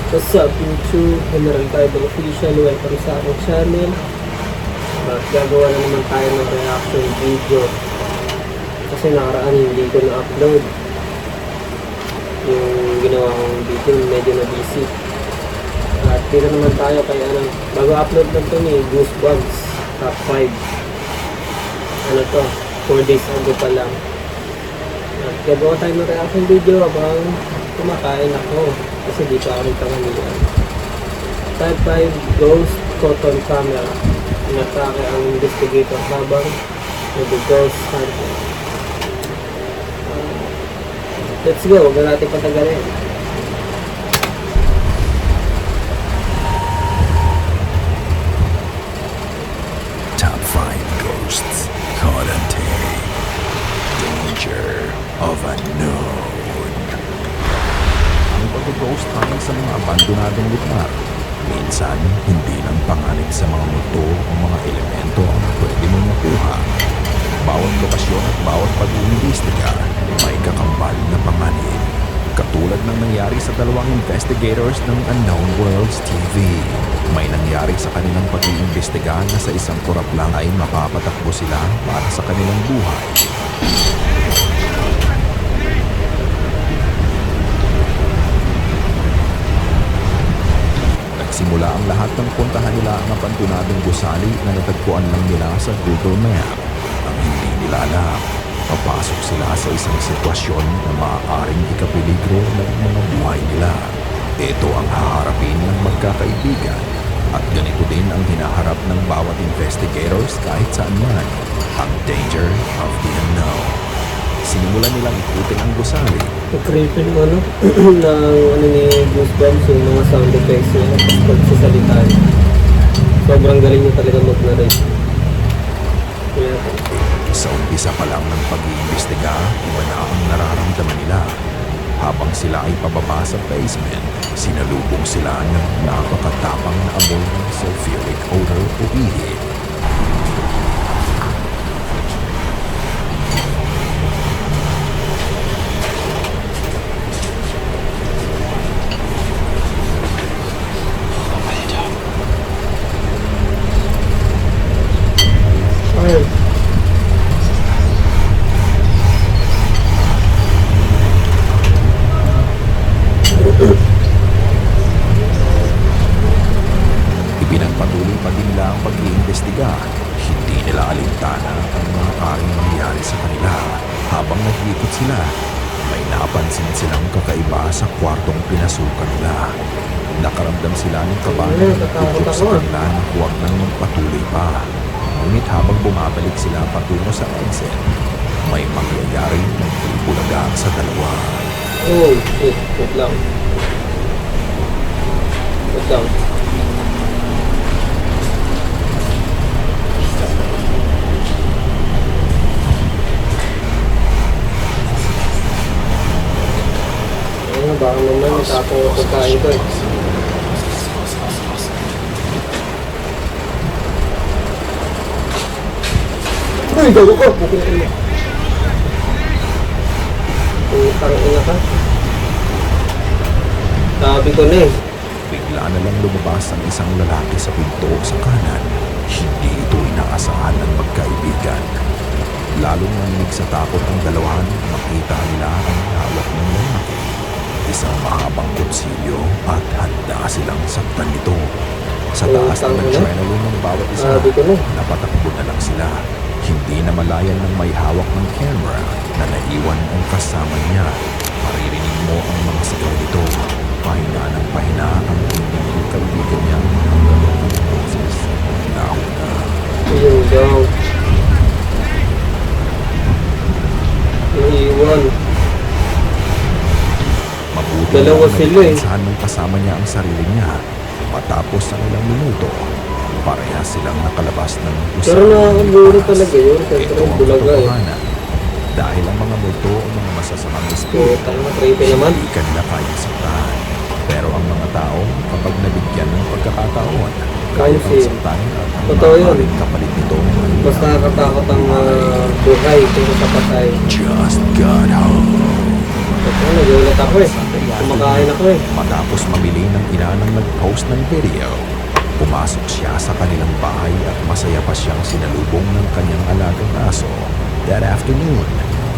What's up YouTube? General Bible Official, welcome sa aking channel. At gagawa na naman tayo ng reaction video. Kasi nakaraan hindi ko na-upload. Yung ginawa kong video medyo na busy. At dito naman tayo kay bago upload na ito ni Goosebumps Top 5. Ano to? 4 days ago pa lang. At gagawa tayo ng reaction video habang kumakain ako. Kasi di pa ako nagtanganian. Type 5 Ghost Cotton Camera. Inatake ang investigator habang nag-ghost hunter. Let's go, huwag na natin patagalin. Top 5 Ghosts Caught on Tape. Danger of Unknown. Ang pag-ghost hunting sa mga abandonadong lugar, minsan hindi lang panganib sa mga multo o mga elemento ang pwede mong makuha. Bawat lokasyon at bawat pag-iimbestiga may kakambal na panganib. Katulad ng nangyari sa dalawang investigators ng Unknown Worlds TV. May nangyari sa kanilang pag-iimbestiga na sa isang kurap lang ay mapapatakbo sila para sa kanilang buhay. Simula ang lahat ng puntahan nila ang abandonadong gusali na natagpuan lang nila sa Google Map. Ang hindi nila alam, papasok sila sa isang sitwasyon na maaaring ikapeligro ng mga buhay nila. Ito ang haharapin ng magkakaibigan at ganito din ang hinaharap ng bawat investigators kahit saan man, ang danger of the unknown. Sinimulan nilang ikutin ang gusali. Creepy ng ni Goosebumps yung mga sound effects niya pagsasalita. Sobrang galing niya talaga mag-narrate. Sa umpisa pa lang ng pag-iimbestiga, iba na ang nararamdaman nila. Habang sila ay pababa sa basement, sinalubong sila ng napakatapang na amoy ng sulfuric odor o ihi. Ipinagpatuloy pa din nila ang pag-iimbestiga. Hindi nila alintana ang mga aring nangyari sa kanila. Habang nag-ikot sila, may napansin silang kakaiba sa kwartong pinasukan nila. Nakaramdam sila ng kaba ng nagtutok sa kanila na huwag nang magpatuloy pa. Ngunit habang bumabalik sila patungo sa exit, may mangyayaring nagbubulaga sa dalawa. Oh shit, wait lang. Wait lang. Ayun, baka naman natapong ako pagkain ko eh. Uy, gago ko! Bukong ina. Putang ina ka. Sabi ko na eh. Bigla na lang lumabas ang isang lalaki sa pinto sa kanan. Hindi ito inaasahan ng magkaibigan. Lalong nanginig sa takot ang dalawan, makita nila ang hawak ng lalaki. Isang mahabang kutsilyo at handa silang saktan ito. Sa taas ng adrenaline ng bawat isa, napatakbo na lang sila. Hindi na malayan ng may hawak ng camera na naiwan ang kasama niya. Maririnig mo ang mga sigaw nito. Pahinga ng pahinga ang hindi kaibigan niya hanggang ang boses. Nauna. Ayun daw. Naiwan. Mabuti Dalawa na sila eh. nagpansahan ng kasama niya ang sarili niya. Matapos ang ilang minuto, pareha silang nakalabas ng usapan. Pero nakakaguro talaga yun. Siyempre Ito ang bulaga eh. katotohanan. Dahil ang mga multo o mga masasamang espiritu, Putang na, creepy naman. hindi ka nila kayang saktan. Pero ang mga tao, kapag nabigyan ng pagkakataon, kaya Ayun, kang saktan at ang totoo yun. maaaring kapalit nito ay Mas nakakatakot ang buhay kaysa sa patay. just got home. Totoo, nagulat ako eh. Kumakain ako eh. Matapos mamili ng ina ng nag-post ng video, pumasok siya sa kanilang bahay at masaya pa siyang sinalubong ng kanyang alagang aso. That afternoon,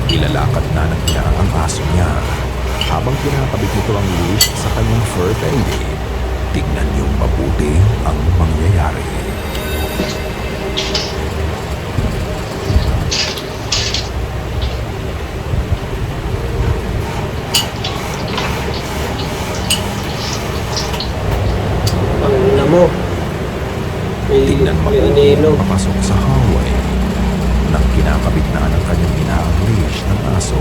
ilalakad na ng ina ang aso niya. Habang pinakabit nito ang leash sa kanyang fur baby, tignan niyong mabuti ang mangyayari. Ang ina mo. Tignan May mabuti anino. ang papasok sa hallway. Nang kinakabit na ng kanyang ina ang leash ng aso,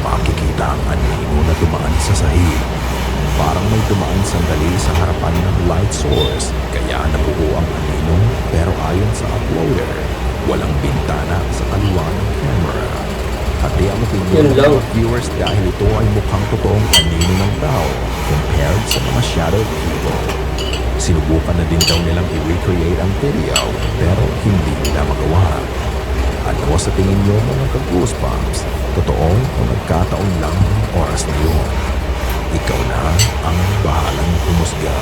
makikita ang anino na dumaan sa sahig. Parang may dumaan sandali sa harapan ng light source, kaya nabuo ang anino, pero ayon sa uploader, walang bintana sa kaliwa ng camera. Hati ang opinion Yun ng lang. mga viewers dahil ito ay mukhang totoong anino ng tao compared sa mga shadow people. Sinubukan na din daw nilang i-recreate ang video, pero hindi nila magawa. Ano sa tingin nyo mga ka-goosebumps? Totoo o nagkataon lang ang oras na yun? Ikaw na ang bahalang humusga.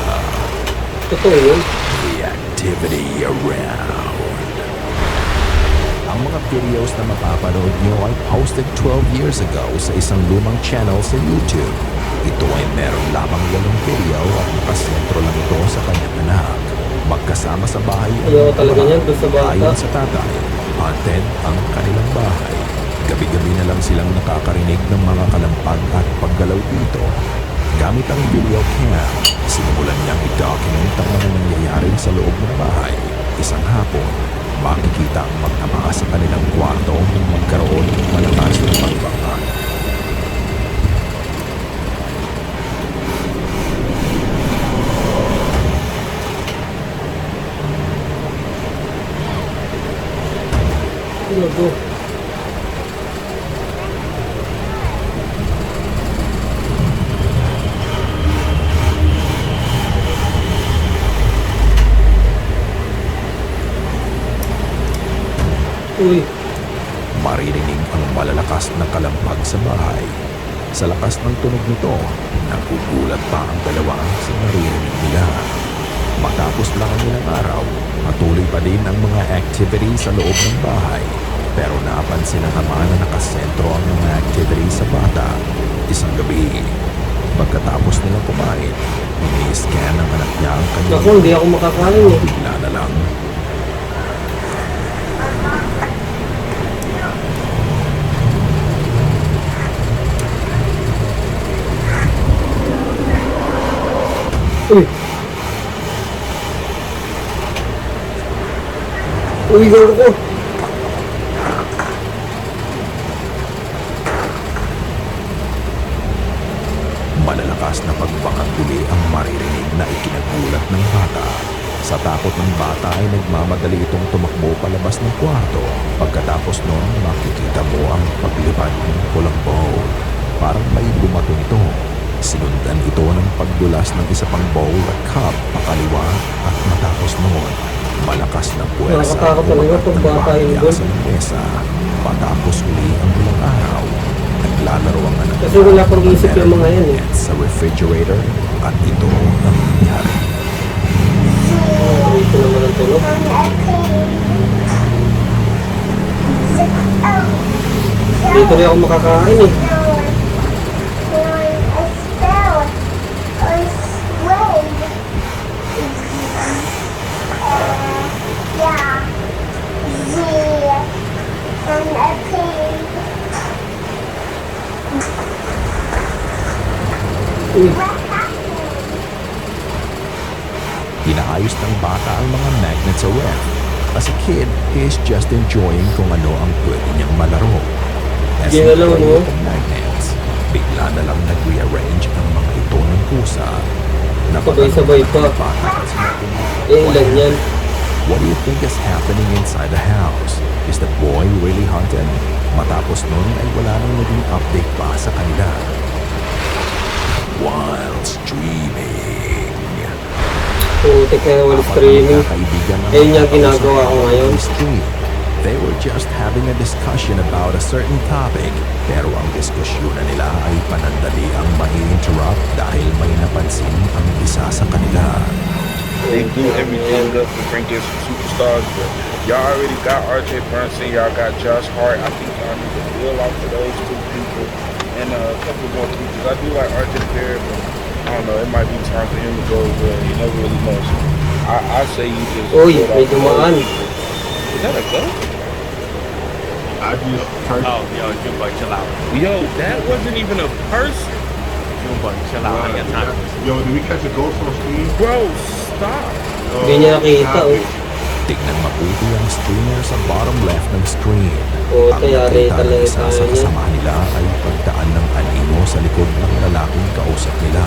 Totoo yun. The activity around. Ang mga videos na mapapanood nyo ay posted 12 years ago sa isang lumang channel sa YouTube. Ito ay meron lamang 8 video at nakasentro lang ito sa kanyang anak. Magkasama sa bahay ang Ayaw talaga mga niyan doon sa bata. ayon sa tatay, haunted ang kanilang bahay. Gabi-gabi na lang silang nakakarinig ng mga kalampag at paggalaw dito. Gamit ang video cam, sinimulan niyang i-document ang mga nangyayari sa loob ng bahay. Isang hapon, makikita ang mag-ama sa kanilang kwarto nang magkaroon ng malakas na pagbangan. Ano to? Uy, Maririnig ang malalakas na kalampag sa bahay. Sa lakas ng tunog nito, nagugulat pa ang dalawa sa naririnig nila. Matapos lang ang ilang araw, patuloy pa din ang mga activity sa loob ng bahay. Pero napansin ng ama na nakasentro ang mga activity sa bata. Isang gabi, pagkatapos nilang kumain, ini-scan ng anak niya ang kanyang naku, hindi ako makakain eh. bigla na lang. Uy! Uy, gawin ko! Malalakas na pagbangang uli ang maririnig na ikinagulat ng bata. Sa takot ng bata ay nagmamadali itong tumakbo palabas ng kwarto. Pagkatapos noon, makikita mo ang paglipad ng pulang bowl. Parang may bumato nito. Sinundan ito ng pagdulas ng isa pang bowl at cup pakaliwa at matapos noon, malakas na puwersa Nakakatakot talaga itong bata yun doon. sa mesa. Patapos uli ang ilang araw, naglalaro ang anak Kasi wala pang isip yung mga yan eh. sa refrigerator at ito ang nangyari. Ito naman ang tulog. Dito rin ako makakain eh. Uy, Inaayos ng bata ang mga magnet sa ref. As a kid, he is just enjoying kung ano ang pwede niyang malaro. As he Ginalaw played mo? with the magnets, bigla na lang nag-rearrange ang mga ito ng pusa. Sabay-sabay pa. Bata kasi eh ilan yan? What do you think is happening inside the house? Is the boy really haunted? Matapos nun ay wala nang naging update pa sa kanila. While streaming. Putik na wala streaming. Kaibigan ng Ayun yung mga ginagawa ko ngayon. stream. They were just having a discussion about a certain topic, pero ang diskusyonan nila ay panandali ang mai-interrupt dahil may napansin ang isa sa kanila. They do everything up to bring in some superstars, but y'all already got RJ Brunson, y'all got Josh Hart. I think y'all need to build off of those two people and a couple more people. I do like RJ Barrett, but I don't know, it might be time for him to go as well. You never really know. So I say you just Uy, build may off of dumaan. those people. Is that a gun? I just turned. Oh, yo, Junebug, chill out. Yo, that wasn't even a person. Junebug, chill out. I ain't got time. Yo, did we catch a ghost on screen? Bro, stop. Hindi niya nakita, oh. Tignan mabuti ang streamer sa bottom left ng screen. Oo, Ang yari nakita ng talaga isa sa tayo niya. kasama nila ay pagdaan ng anino sa likod ng lalaking kausap nila.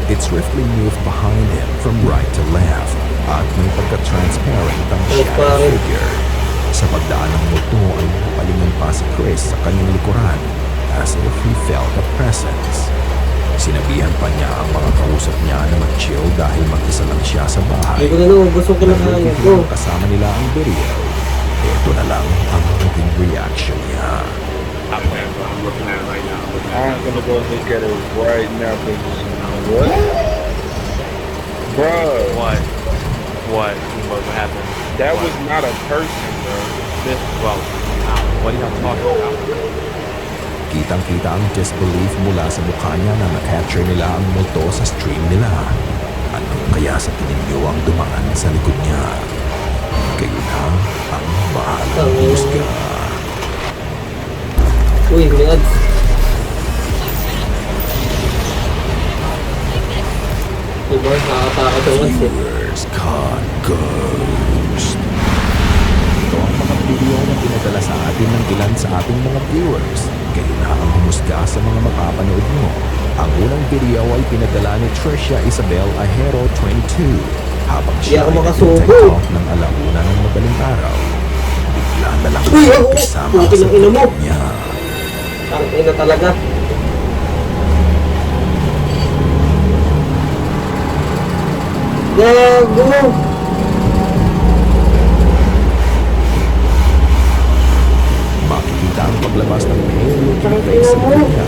It swiftly moved behind him from right to left at may pagka-transparent ang shadow Transparent. figure. Sa pagdaan ng multo ay napalingan pa si Chris sa kanyang likuran as if he felt a presence. Sinabihan pa niya ang mga kausap niya na mag-chill dahil mag-isa lang siya sa bahay. Hindi ko na naubos yung kinakain ko. Nag-review kasama nila ang video. Ito na lang ang naging reaction niya. I'm looking at it right now. I'm gonna go look at it right now, because what? Bruh, What? What? Junebug, what happened? that What? was not a person, bro. Well, what are y'all talking about? Kitang-kita ang disbelief mula sa mukha niya na na-capture nila ang multo sa stream nila. Ano kaya sa tingin niyo ang dumaan sa likod niya? Kayo na ang bahalang husga. Uy, may ads. Diba, nakakatakot yung ads eh. Viewers Con Ghost. Ito ang mga video na pinadala sa atin ng ilan sa ating mga viewers. Kayo na ang humusga sa mga mapapanood mo. Ang unang video ay pinadala ni Trisha Isabel Ahero 22 habang Di siya ako ay makasubo. nag-take off ng alauna ng madaling araw. Bigla na lang Uy, siya ako! kasama Puti sa ng ina mo! likod niya. Ang ina talaga. Gago! Makikita ang paglabas ng pale looking Ang face sa ina mo! likod niya.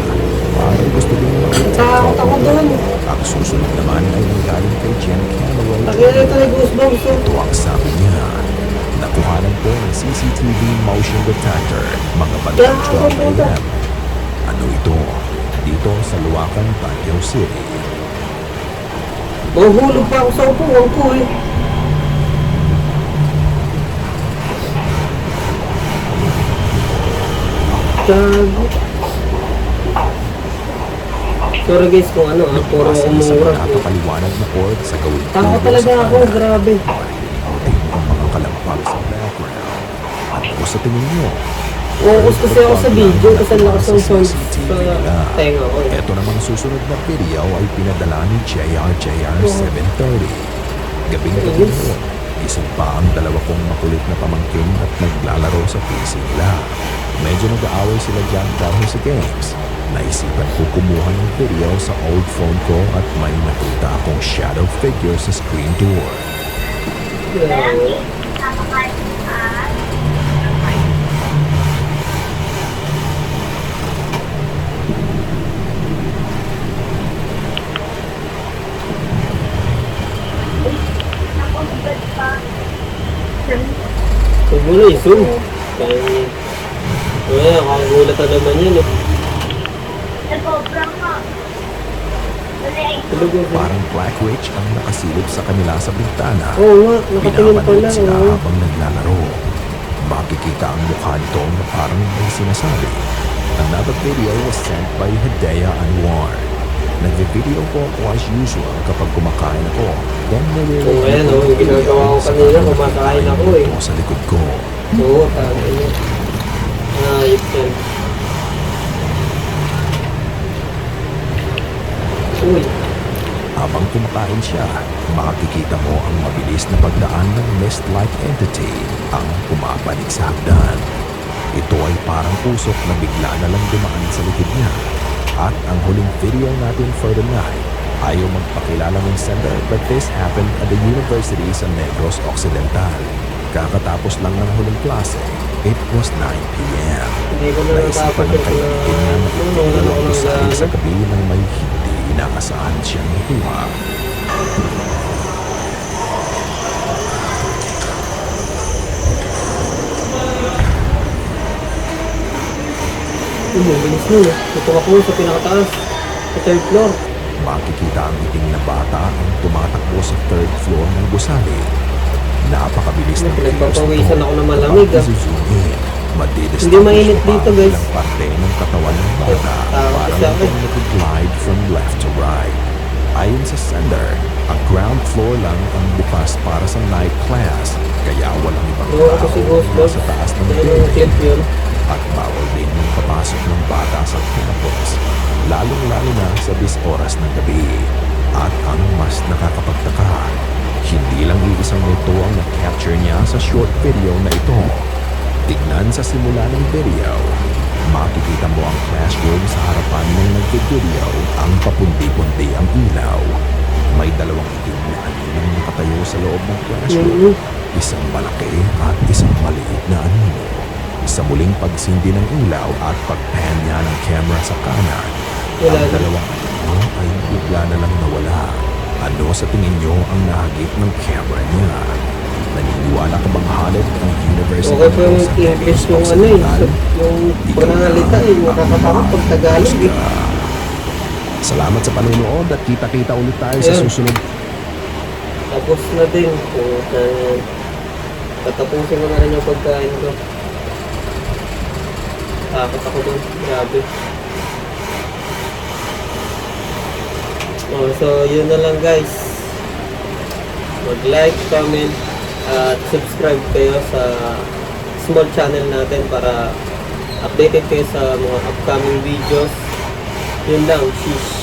Parang gusto din makita Takot ako dun! Ang susunod naman ay nanggaling kay Jen Calloway. Nakita ito na goosebumps oh. Ito ang sabi niya. Nakuhanan ko ng CCTV motion detector mga bandang 12 a.m. Ano ito? Dito sa Luwakan, Baguio City. Mahuhulog pa ako sa upuan ko eh. Gago. Sorry guys kung ano puro Nagpasa sa umurap eh. napapaliwanag na orb sa gawing Takot dulo talaga sa ako, kanan. grabe. Maririnig ang mga kalampag sa background. Ano sa tingin niyo? Focus kasi ako sa video kasi ang lakas ng sound CCTV sa nila. tenga ko eh. Ito namang susunod na video ay pinadala ni JR 730. Gabing-gabi Yes. noon, isip pa ang dalawa kong makulit na pamangkin at naglalaro sa PC nila. Medyo nag-aaway sila dyan dahil sa games. Naisipan ko kumuha ng video sa old phone ko at may nakita akong shadow figure sa screen door. Gago. Huwag mo na i-zoom. Kaya kakagulat na naman yan eh. Tulog yung zoom. Parang Black Witch ang nakasilip sa kanila sa bintana. Oo nga, nakatingin pala. Pinapanood sila Oo. habang naglalaro. Makikita ang mukha nito na parang may sinasabi. Another video was sent by Hidea Anwar. Nagvi-video ko ako as usual kapag kumakain ako. Then Oo, ayan, oh, yung ginagawa ko kanina, kumakain ako eh. Sa likod ko. Oo, tama yun. Ayip yan. Uy, Habang kumakain siya, makikita mo ang mabilis na pagdaan ng mist-like entity ang pumapalik sa hagdan. Ito ay parang usok na bigla na lang dumaan sa likod niya. At ang huling video natin for the night, ayaw magpakilala ng sender but this happened at the University sa Negros Occidental. Kakatapos lang ng huling klase, It was 9 p.m. Hindi ko na Naisipan natapos ng kaibigan niya na nung magpapagawa ako ng ng gusali sa gano'n. gabi nang may hindi inaasahan siyang nakuha. Bilis nun eh. Ito ako sa pinakataas. Sa third floor. Makikita ang itim na bata ang tumatakbo sa third floor ng gusali. Napakabilis ng kilos Pinagpapawisan nito. ako na malamig, ah. Izo-zoom in. Madidistinguish Hindi mainit mo pa dito, ang guys. ilang parte ng katawan ng bata parang siya, itong nag-glide from left to right. Ayon sa sender, ang ground floor lang ang bukas para sa night class kaya walang ibang Oo, ako si Ghost Dog. sa taas ng Kaya yung building. clip yun. At bawal din yung papasok ng bata sa campus, lalong-lalo na sa 10 oras ng gabi. At ang mas nakakapagtaka, hindi lang iisang nito ang na-capture niya sa short video na ito. Tignan sa simula ng video, makikita mo ang classroom sa harapan ng nag-video, ang papunti-punti ang ilaw. May dalawang itim na aninong nakatayo sa loob ng classroom, isang malaki at isang maliit na anino. Sa muling pagsindi ng ilaw at pag-pan niya ng camera sa kanan, Wala ang na. dalawang anino ay bigla na lang nawala. Ano sa tingin niyo ang nahagip ng camera niya? Naniniwala ka bang halip ang University Okay po yung of Los English Angeles yung ano eh. Occidental? Yung Ikaw panangalita na eh. Nakakatakot pag Tagalog eh. Salamat sa panonood at kita-kita ulit tayo sa Ayun. susunod. Tapos na din. Tatapusin ko na rin yung pagkain ko. Takot ako doon. Grabe. Oh, so yun na lang guys. Mag-like, comment, at subscribe kayo sa small channel natin para updated kayo sa mga upcoming videos. Yun lang. Sheesh.